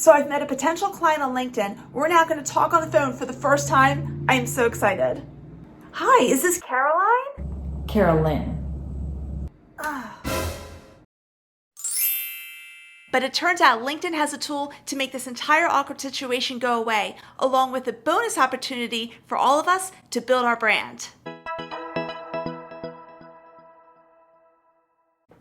So I've met a potential client on LinkedIn. We're now going to talk on the phone for the first time. I am so excited. Hi, is this Caroline? Carolyn. But it turns out LinkedIn has a tool to make this entire awkward situation go away, along with a bonus opportunity for all of us to build our brand.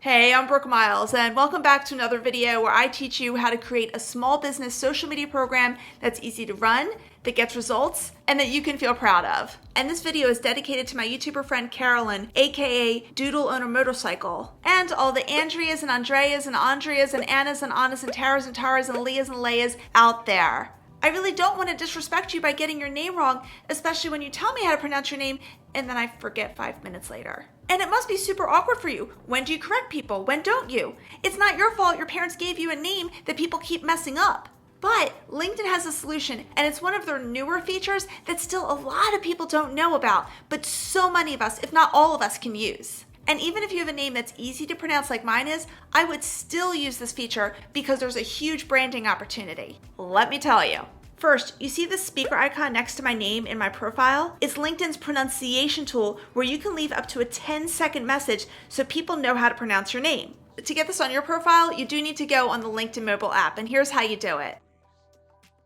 Hey, I'm Brooke Miles, and welcome back to another video where I teach you how to create a small business social media program that's easy to run, that gets results, and that you can feel proud of. And this video is dedicated to my YouTuber friend Carolyn, aka Doodle Owner Motorcycle, and all the Andreas and Andreas and Andreas and Annas and Annas and Taras and Taras and Leahs and Leahs out there. I really don't want to disrespect you by getting your name wrong, especially when you tell me how to pronounce your name and then I forget 5 minutes later. And it must be super awkward for you. When do you correct people? When don't you? It's not your fault your parents gave you a name that people keep messing up. But LinkedIn has a solution, and it's one of their newer features that still a lot of people don't know about, but so many of us, if not all of us, can use. And even if you have a name that's easy to pronounce like mine is, I would still use this feature because there's a huge branding opportunity. Let me tell you. First, you see the speaker icon next to my name in my profile? It's LinkedIn's pronunciation tool where you can leave up to a 10-second message so people know how to pronounce your name. To get this on your profile, you do need to go on the LinkedIn mobile app, and here's how you do it.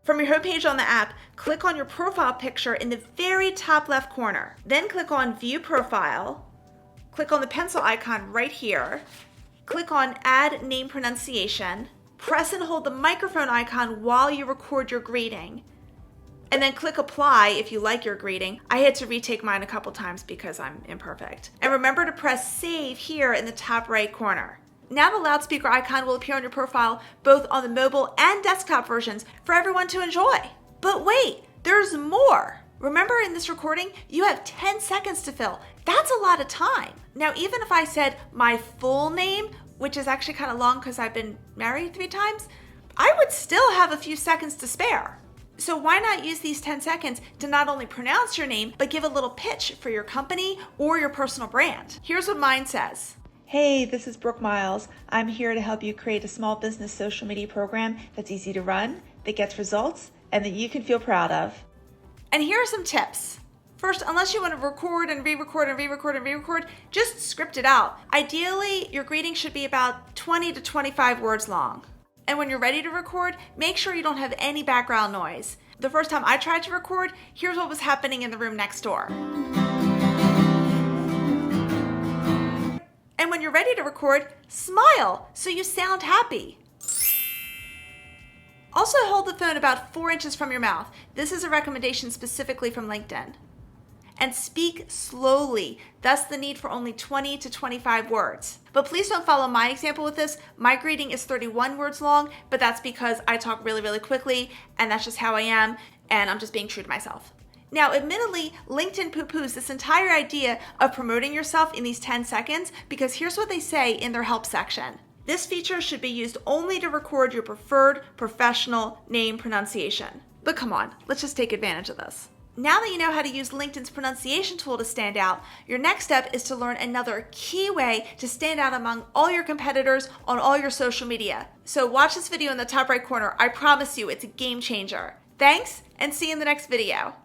From your homepage on the app, click on your profile picture in the very top left corner. Then click on View Profile. Click on the pencil icon right here. Click on Add Name Pronunciation. Press and hold the microphone icon while you record your greeting. And then click Apply if you like your greeting. I had to retake mine a couple times because I'm imperfect. And remember to press Save here in the top right corner. Now the loudspeaker icon will appear on your profile both on the mobile and desktop versions for everyone to enjoy. But wait, there's more. Remember in this recording, you have 10 seconds to fill. That's a lot of time. Now, even if I said my full name, which is actually kind of long because I've been married 3 times, I would still have a few seconds to spare. So why not use these 10 seconds to not only pronounce your name, but give a little pitch for your company or your personal brand? Here's what mine says. Hey, this is Brooke Miles. I'm here to help you create a small business social media program that's easy to run, that gets results, and that you can feel proud of. And here are some tips. First, unless you want to record and re-record and re-record and re-record, just script it out. Ideally, your greeting should be about 20 to 25 words long. And when you're ready to record, make sure you don't have any background noise. The first time I tried to record, here's what was happening in the room next door. And when you're ready to record, smile so you sound happy. Also hold the phone about 4 inches from your mouth. This is a recommendation specifically from LinkedIn. And speak slowly, thus the need for only 20 to 25 words. But please don't follow my example with this. My greeting is 31 words long, but that's because I talk really, really quickly, and that's just how I am, and I'm just being true to myself. Now, admittedly, LinkedIn poo-poos this entire idea of promoting yourself in these 10 seconds because here's what they say in their help section. This feature should be used only to record your preferred professional name pronunciation. But come on, let's just take advantage of this. Now that you know how to use LinkedIn's pronunciation tool to stand out, your next step is to learn another key way to stand out among all your competitors on all your social media. So watch this video in the top right corner. I promise you it's a game changer. Thanks, and see you in the next video.